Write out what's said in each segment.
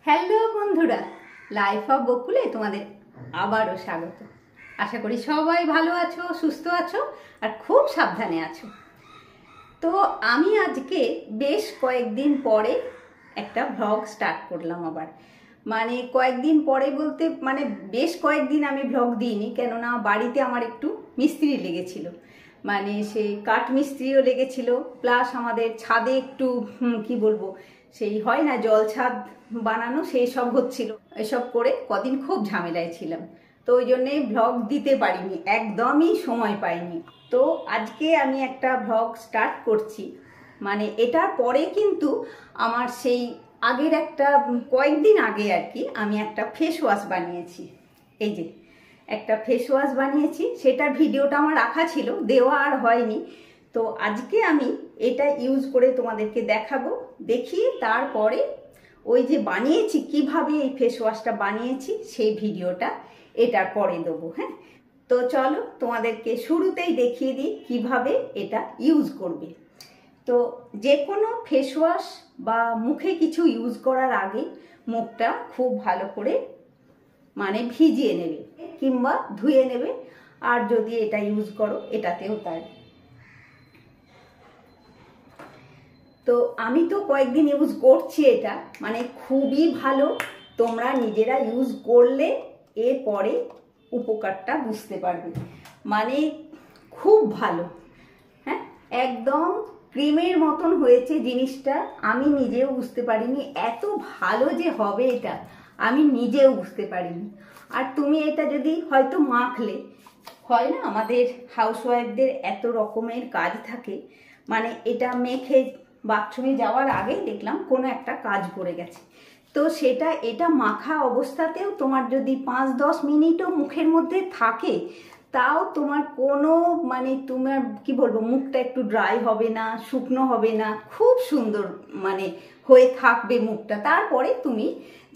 Hello বন্ধুরা, life of বকুলে তোমাদের আবারও স্বাগত। আশা করি সবাই ভালো আছো, সুস্থ আছো আর খুব সাবধানে আছো। তো আমি আজকে বেশ কয়েকদিন পরে একটা ভ্লগ স্টার্ট করলাম আবার। মানে কয়েকদিন পরে বলতে বেশ কয়েকদিন আমি ভ্লগ দিইনি, কেননা বাড়িতে আমার একটু মিস্ত্রি লেগেছিল। মানে সেই কাঠ মিস্ত্রিও লেগেছিল, প্লাস আমাদের ছাদে একটু কি বলবো, সেই হয় না জল ছাদ বানানো, সেই সব হচ্ছিল। এসব করে কদিন খুব ঝামেলায় ছিলাম, তো ওই জন্যে ভ্লগ দিতে পারিনি, একদমই সময় পাইনি। তো আজকে আমি একটা ভ্লগ স্টার্ট করছি। মানে এটার পরে কিন্তু আমার সেই আগের একটা কয়েকদিন আগে আর কি আমি একটা ফেস ওয়াশ বানিয়েছি। এই যে একটা ফেস ওয়াশ বানিয়েছি, সেটার ভিডিওটা আমার রাখা ছিল, দেওয়া আর হয়নি। তো আজকে আমি এটা ইউজ করে তোমাদেরকে দেখাবো, দেখিয়ে তারপরে ওই যে বানিয়েছি কিভাবে এই ফেস ওয়াশটা বানিয়েছি সেই ভিডিওটা এটার পরে দেবো। হ্যাঁ, তো চলো তোমাদেরকে শুরুতেই দেখিয়ে দিই কিভাবে এটা ইউজ করবে। তো যে কোনো ফেস ওয়াশ বা মুখে কিছু ইউজ করার আগে মুখটা খুব ভালো করে ভিজিয়ে নেবে কিংবা ধুয়ে নেবে। আর যদি এটা ইউজ করো এটাতেও তাই। তো আমি তো কয়েকদিন ইউজ করছি, এটা খুবই ভালো। তোমরা নিজেরা ইউজ করলে এরপরে উপকারটা বুঝতে পারবে। খুব ভালো। হ্যাঁ, একদম ক্রিমের মতন হয়েছে জিনিসটা। আমি নিজেও বুঝতে পারিনি এত ভালো যে হবে এটা, আমি নিজেও বুঝতে পারিনি। আর তুমি এটা যদি হয়তো মাখলে, হয় না আমাদের হাউসওয়াইফদের এত রকমের কাজ থাকে, এটা মেখে বাথরুমে যাওয়ার আগেই দেখলাম কোনো একটা কাজ পড়ে গেছে, তো এটা মাখা অবস্থাতেও তোমার যদি 5-10 মিনিটও মুখের মধ্যে থাকে, তাও তোমার কোনো তোমার কি বলবো, মুখটা একটু ড্রাই হবে না, শুকনো হবে না, খুব সুন্দর হয়ে থাকবে মুখটা। তারপরে তুমি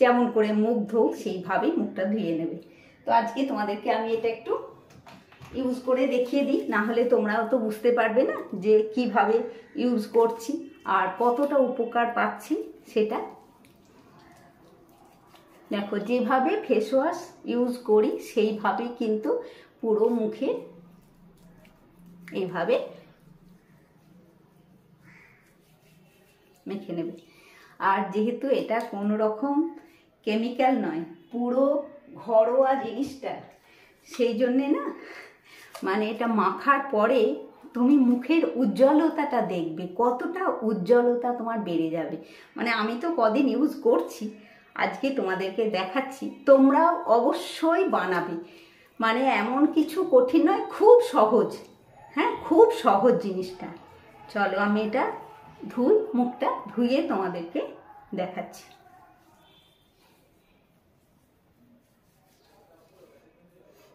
যেমন করে মুখ ধোও সেইভাবেই মুখটা ধুয়ে নেবে। তো আজকে তোমাদেরকে আমি এটা একটু ইউজ করে দেখিয়ে দিই, না হলে তোমরাও তো বুঝতে পারবে না যে কিভাবে ইউজ করছি আর কতটা উপকার পাচ্ছি। সেটা দেখো, যেভাবে ফেস ওয়াশ ইউজ করি সেইভাবেই কিন্তু পুরো মুখে এইভাবে মেখে নেবে। আর যেহেতু এটা কোনো রকম কেমিক্যাল নয়, পুরো ঘরোয়া জিনিসটা, সেই জন্যে না এটা মাখার পরে তুমি মুখের উজ্জ্বলতাটা দেখবে, কতটা উজ্জ্বলতা তোমার বেড়ে যাবে। আমি তো কদিন ইউজ করছি, আজকে তোমাদেরকে দেখাচ্ছি, তোমরাও অবশ্যই বানাবে। এমন কিছু কঠিন নয়, খুব সহজ। হ্যাঁ, খুব সহজ জিনিসটা। চলো আমি এটা ধুই, মুখটা ধুয়ে তোমাদেরকে দেখাচ্ছি।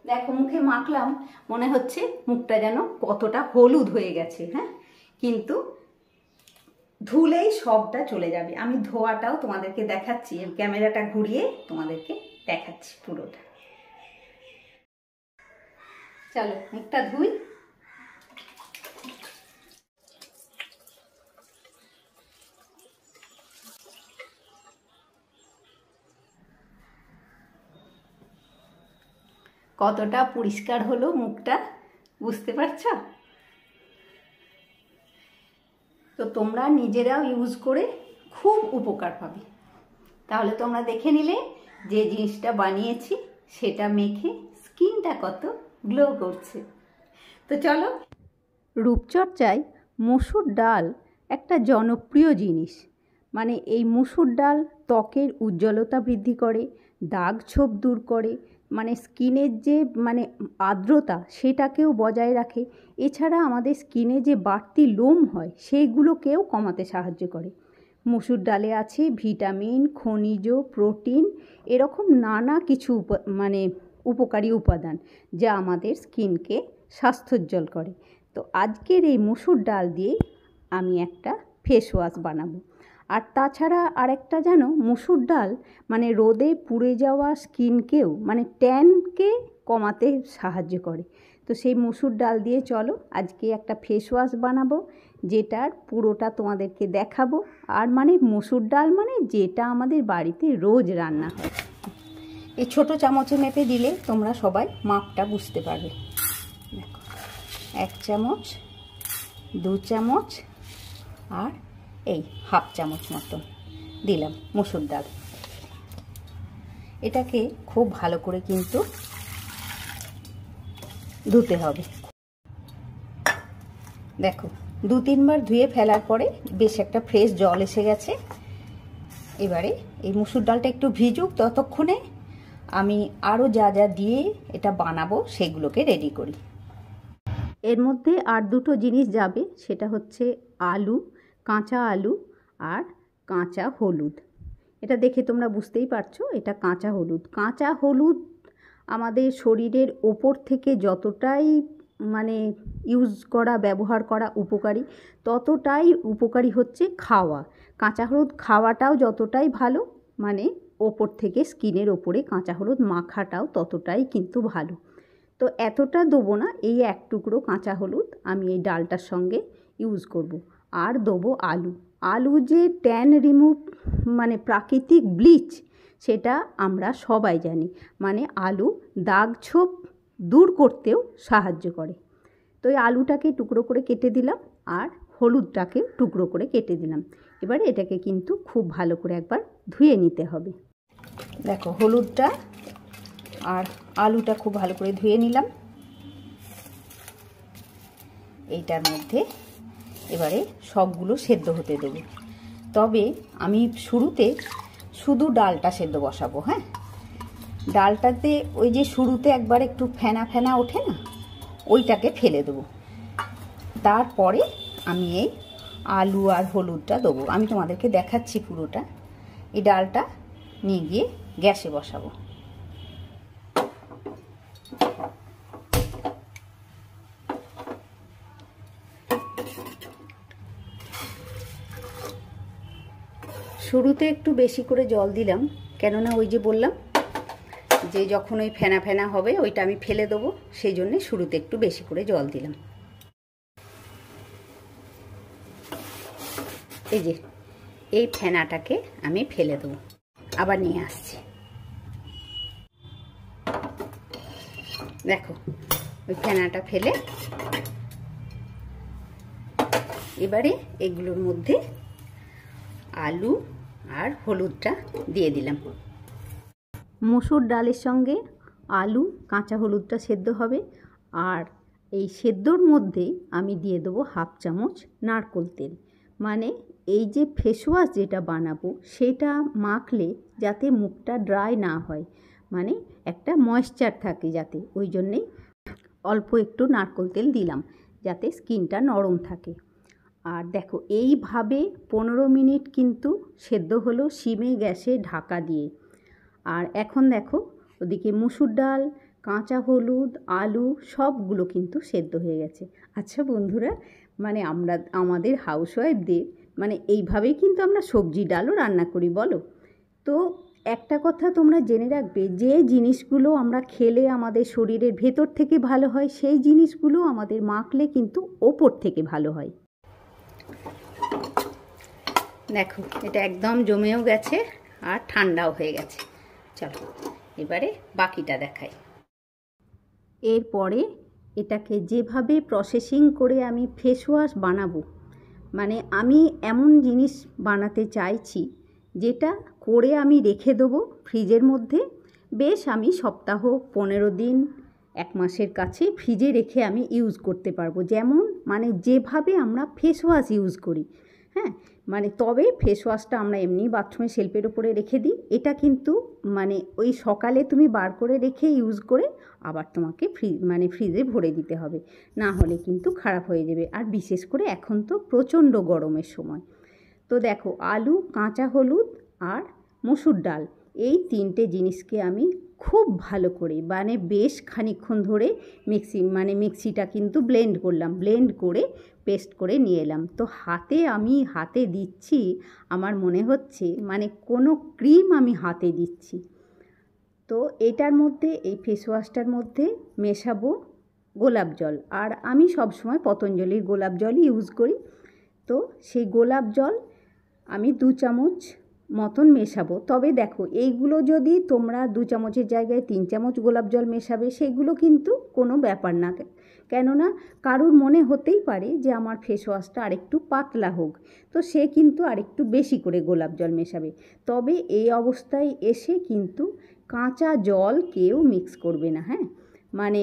দেখো, মুখে মাখলাম, মনে হচ্ছে মুখটা যেন কতটা হলুদ হয়ে গেছে। হ্যাঁ, কিন্তু ধুলেই সবটা চলে যাবে। আমি ধোয়াটাও তোমাদেরকে দেখাচ্ছি, ক্যামেরাটা ঘুরিয়ে তোমাদেরকে দেখাচ্ছি পুরোটা। চলো মুখটা ধুই। কতটা পরিষ্কার হলো মুখটা, বুঝতে পারছো? তো তোমরা নিজেরাও ইউজ করে খুব উপকার পাবে। তাহলে তোমরা দেখে নিলে যে জিনিসটা বানিয়েছি সেটা মেখে স্কিনটা কত গ্লো করছে। তো চলো, রূপচর্চায় মসুর ডাল একটা জনপ্রিয় জিনিস। এই মসুর ডাল ত্বকের উজ্জ্বলতা বৃদ্ধি করে, দাগ ছোপ দূর করে, স্কিনের যে আর্দ্রতা সেটাকেও বজায় রাখে। এছাড়া আমাদের স্কিনে যে বাড়তি লোম হয় সেইগুলোকেও কমাতে সাহায্য করে। মসুর ডালে আছে ভিটামিন, খনিজ, প্রোটিন, এরকম নানা কিছু উপকারী উপাদান যা আমাদের স্কিনকে স্বাস্থ্যোজ্জ্বল করে। তো আজকের এই মসুর ডাল দিয়েই আমি একটা ফেস ওয়াশ বানাবো। আর তাছাড়া আরেকটা জানো, মসুর ডাল রোদে পুড়ে যাওয়া স্কিনকেও ট্যানকে কমাতে সাহায্য করে। তো সেই মসুর ডাল দিয়ে চলো আজকে একটা ফেস ওয়াশ বানাবো, যেটার পুরোটা তোমাদেরকে দেখাবো। আর মানে মসুর ডাল মানে যেটা আমাদের বাড়িতে রোজ রান্না হয়। এই ছোটো চামচে মেপে দিলে তোমরা সবাই মাপটা বুঝতে পারবে। দেখো 1 চামচ, 2 চামচ আর এই হাফ চামচ মতন দিলাম মসুর ডাল। এটাকে খুব ভালো করে কিন্তু ধুতে হবে। দেখো 2-3 বার ধুয়ে ফেলার পরে বেশ একটা ফ্রেশ জল এসে গেছে। এবারে এই মসুর ডালটা একটু ভিজুক, ততক্ষণে আমি আরও যা যা দিয়ে এটা বানাবো সেগুলোকে রেডি করি। এর মধ্যে আর দুটো জিনিস যাবে, সেটা হচ্ছে আলু, কাঁচা আলু আর কাঁচা হলুদ। এটা দেখে তোমরা বুঝতেই পারছো এটা কাঁচা হলুদ। কাঁচা হলুদ আমাদের শরীরের ওপর থেকে যতটাই মানে ইউজ করা, ব্যবহার করা উপকারী, ততটাই উপকারী হচ্ছে খাওয়া। কাঁচা হলুদ খাওয়াটাও যতটাই ভালো, মানে ওপর থেকে স্কিনের ওপরে কাঁচা হলুদ মাখাটাও ততটাই কিন্তু ভালো। তো এতটা দেবো না, এই 1 টুকরো কাঁচা হলুদ আমি এই ডালটার সঙ্গে ইউজ করব। আর দেবো আলু। আলু যে ট্যান রিমুভ মানে প্রাকৃতিক ব্লিচ, সেটা আমরা সবাই জানি। মানে আলু দাগ ছোপ দূর করতেও সাহায্য করে। তো এই আলুটাকে টুকরো করে কেটে দিলাম আর হলুদটাকে টুকরো করে কেটে দিলাম। এবারে এটাকে কিন্তু খুব ভালো করে একবার ধুয়ে নিতে হবে। দেখো হলুদটা আর আলুটা খুব ভালো করে ধুয়ে নিলাম। এইটার মধ্যে এবারে সবগুলো সেদ্ধ হতে দেবো। তবে আমি শুরুতে শুধু ডালটা সেদ্ধ বসাবো। হ্যাঁ, ডালটাতে ওই যে শুরুতে একবার একটু ফেনা ফেনা ওঠে না, ওইটাকে ফেলে দেবো। তারপরে আমি এই আলু আর হলুদটা দেবো। আমি তোমাদেরকে দেখাচ্ছি পুরোটা। এই ডালটা নিয়ে গিয়ে গ্যাসে বসাবো। শুরুতে একটু বেশি করে জল দিলাম, কেননা ওই যে বললাম যে যখন ওই ফেনা ফেনা হবে ওইটা আমি ফেলে দেবো, সেই জন্যে শুরুতে একটু বেশি করে জল দিলাম। এই যে এই ফেনাটাকে আমি ফেলে দেবো, আবার নিয়ে আসছি। দেখো ওই ফেনাটা ফেলে এবারে এগুলোর মধ্যে আলু আর হলুদটা দিয়ে দিলাম। মসুর ডালের সঙ্গে আলু কাঁচা হলুদটা সেদ্ধ হবে। আর এই সেদ্ধর মধ্যে আমি দিয়ে দেবো হাফ চামচ নারকেল তেল। মানে এই যে ফেস ওয়াশ যেটা বানাবো সেটা মাখলে যাতে মুখটা ড্রাই না হয়, মানে একটা ময়েশ্চার থাকে যাতে, ওই জন্যেই অল্প একটু নারকেল তেল দিলাম যাতে স্কিনটা নরম থাকে। আর দেখো এইভাবে 15 মিনিট কিন্তু সেদ্ধ হলো সিমে গ্যাসে ঢাকা দিয়ে। আর এখন দেখো ওদিকে মসুর ডাল, কাঁচা হলুদ, আলু সবগুলো কিন্তু সেদ্ধ হয়ে গেছে। আচ্ছা বন্ধুরা, মানে আমাদের হাউসওয়াইফদের মানে এইভাবেই কিন্তু আমরা সবজি ডালও রান্না করি বলো। তো একটা কথা তোমরা জেনে রাখবে, যে জিনিসগুলো আমরা খেলে আমাদের শরীরের ভেতর থেকে ভালো হয়, সেই জিনিসগুলো আমাদের মাখলে কিন্তু ওপর থেকে ভালো হয়। দেখো এটা একদম জমেও গেছে আর ঠান্ডাও হয়ে গেছে। চলো এবারে বাকিটা দেখাই। এরপরে এটাকে যেভাবে প্রসেসিং করে আমি ফেস ওয়াশ বানাবো, মানে আমি এমন জিনিস বানাতে চাইছি যেটা করে আমি রেখে দেবো ফ্রিজের মধ্যে। বেশ আমি সপ্তাহ 15 দিন 1 মাসের কাছে ফ্রিজে রেখে আমি ইউজ করতে পারবো। যেমন মানে যেভাবে আমরা ফেস ওয়াশ ইউজ করি, হ্যাঁ, মানে তবে ফেস ওয়াশটা আমরা এমনি বাথরুমে শেল্ফের ওপরে রেখে দিই। এটা কিন্তু মানে ওই সকালে তুমি বার করে রেখে ইউজ করে আবার তোমাকে ফ্রিজে ভরে দিতে হবে, না হলে কিন্তু খারাপ হয়ে যাবে। আর বিশেষ করে এখন তো প্রচণ্ড গরমের সময়। তো দেখো আলু, কাঁচা হলুদ আর মসুর ডাল, এই 3টে জিনিসকে আমি খুব ভালো করে মানে বেশ খানিকক্ষণ ধরে মিক্সিটা কিন্তু ব্লেন্ড করলাম, ব্লেন্ড করে পেস্ট করে নিয়ে এলাম। তো হাতে দিচ্ছি, আমার মনে হচ্ছে মানে কোনো ক্রিম আমি হাতে দিচ্ছি। তো এটার মধ্যে এই ফেস ওয়াশটার মধ্যে মেশাবো গোলাপ জল, আর আমি সবসময় পতঞ্জলির গোলাপ জলই ইউজ করি। তো সেই গোলাপ জল আমি 2 চামচ মতন মেশাবো। তবে দেখো, এইগুলো যদি তোমরা 2 চামচের জায়গায় 3 চামচ গোলাপ জল মেশাবে, সেগুলো কিন্তু কোনো ব্যাপার না। কেননা কারুর মনে হতেই পারে যে আমার ফেস ওয়াশটা আরেকটু পাতলা হোক, তো সে কিন্তু আরেকটু বেশি করে গোলাপ জল মেশাবে। তবে এই অবস্থায় এসে কিন্তু কাঁচা জল কেউ মিক্স করবে না, হ্যাঁ। মানে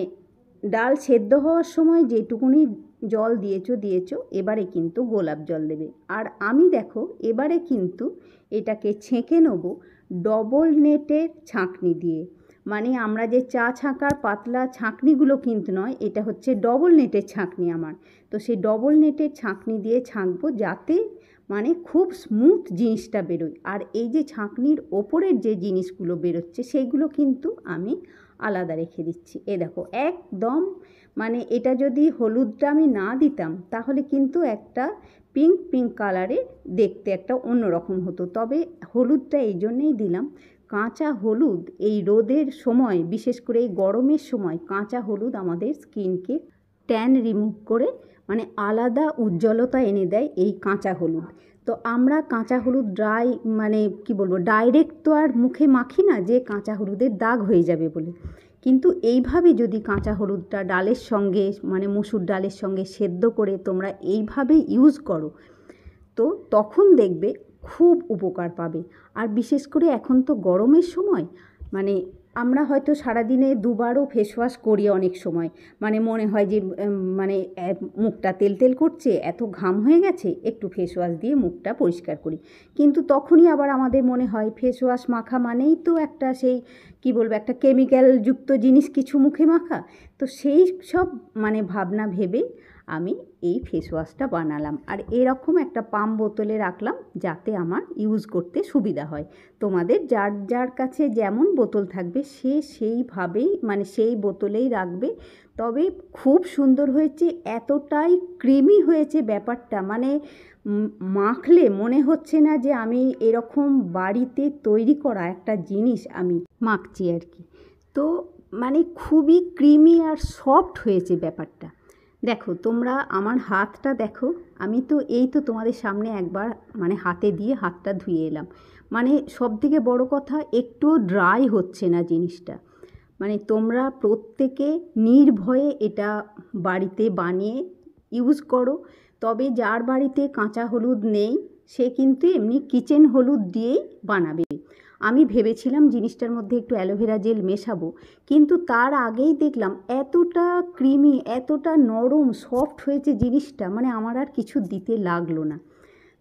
ডাল সেদ্ধ হওয়ার সময় যেটুকুনি জল দিয়েছো, এবারে কিন্তু গোলাপ জল দেবে। আর আমি দেখো এবারে কিন্তু এটাকে ছেঁকে নেবো ডবল নেটের ছাঁকনি দিয়ে। মানে আমরা যে চা ছাঁকার পাতলা ছাঁকনিগুলো কিন্তু নয়, এটা হচ্ছে ডবল নেটের ছাঁকনি আমার। তো সেই ডবল নেটের ছাঁকনি দিয়ে ছাঁকবো, যাতে মানে খুব স্মুথ জিনিসটা বেরোয়। আর এই যে ছাঁকনির ওপরের যে জিনিসগুলো বেরোচ্ছে, সেইগুলো কিন্তু আমি আলাদা রেখে দিচ্ছি। এ দেখো একদম, মানে এটা যদি হলুদটা আমি না দিতাম তাহলে কিন্তু একটা পিঙ্ক পিঙ্ক কালারের দেখতে একটা অন্যরকম হতো। তবে হলুদটা এই জন্যেই দিলাম, কাঁচা হলুদ এই রোদের সময়, বিশেষ করে এই গরমের সময় কাঁচা হলুদ আমাদের স্কিনকে ট্যান রিমুভ করে মানে আলাদা উজ্জ্বলতা এনে দেয় এই কাঁচা হলুদ। তো আমরা কাঁচা হলুদ ড্রাই মানে কি বলবো, ডাইরেক্ট তো আর মুখে মাখি না যে কাঁচা হলুদের দাগ হয়ে যাবে বলে। কিন্তু এইভাবে যদি কাঁচা হলুদটা ডালের সঙ্গে মানে মসুর ডালের সঙ্গে সেদ্ধ করে তোমরা এইভাবে ইউজ করো, তো তখন দেখবে খুব উপকার পাবে। আর বিশেষ করে এখন তো গরমের সময়, মানে আমরা হয়তো সারাদিনে 2বারও ফেস ওয়াশ করি অনেক সময়। মানে মনে হয় যে মানে মুখটা তেল তেল করছে, এত ঘাম হয়ে গেছে, একটু ফেস ওয়াশ দিয়ে মুখটা পরিষ্কার করি। কিন্তু তখনই আবার আমাদের মনে হয় ফেস ওয়াশ মাখা মানেই তো একটা সেই কি বলবো, একটা কেমিক্যালযুক্ত জিনিস কিছু মুখে মাখা। তো সেই সব মানে ভাবনা ভেবেই আমি এই ফেস ওয়াশটা বানালাম। আর এরকম একটা পাম্প বোতলে রাখলাম যাতে আমার ইউজ করতে সুবিধা হয়। তোমাদের যার যার কাছে যেমন বোতল থাকবে সে সেইভাবেই মানে সেই বোতলেই রাখবে। তবে খুব সুন্দর হয়েছে, এতটাই ক্রিমি হয়েছে ব্যাপারটা, মানে মাখলে মনে হচ্ছে না যে আমি এরকম বাড়িতে তৈরি করা একটা জিনিস আমি মাখছি আর কি। তো মানে খুবই ক্রিমি আর সফট হয়েছে ব্যাপারটা। দেখো তোমরা আমার হাতটা দেখো, আমি তো এই তো তোমাদের সামনে একবার মানে হাতে দিয়ে হাতটা ধুয়ে এলাম। মানে সবথেকে বড় কথা, একটুও ড্রাই হচ্ছে না জিনিসটা। মানে তোমরা প্রত্যেকে নির্ভয়ে এটা বাড়িতে বানিয়ে ইউজ করো। তবে যার বাড়িতে কাঁচা হলুদ নেই সে কিন্তু এমনি কিচেন হলুদ দিয়েই বানাবে। আমি ভেবেছিলাম জিনিসটার মধ্যে একটু অ্যালোভেরা জেল মেশাবো, কিন্তু তার আগেই দেখলাম এতটা ক্রিমি, এতটা নরম সফট হয়েছে জিনিসটা, মানে আমার আর কিছু দিতে লাগলো না।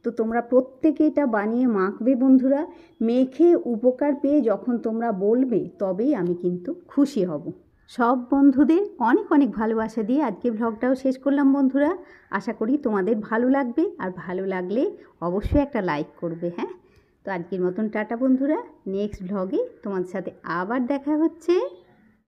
তো তোমরা প্রত্যেকে এটা বানিয়ে মাখবে বন্ধুরা। মেখে উপকার পেয়ে যখন তোমরা বলবে, তবেই আমি কিন্তু খুশি হব। সব বন্ধুদের অনেক অনেক ভালোবাসা দিয়ে আজকে ভ্লগটাও শেষ করলাম বন্ধুরা। আশা করি তোমাদের ভালো লাগবে, আর ভালো লাগলে অবশ্যই একটা লাইক করবে, হ্যাঁ। তো আজকের মতন টাটা বন্ধুরা, নেক্সট ভ্লগে তোমাদের সাথে আবার দেখা হচ্ছে।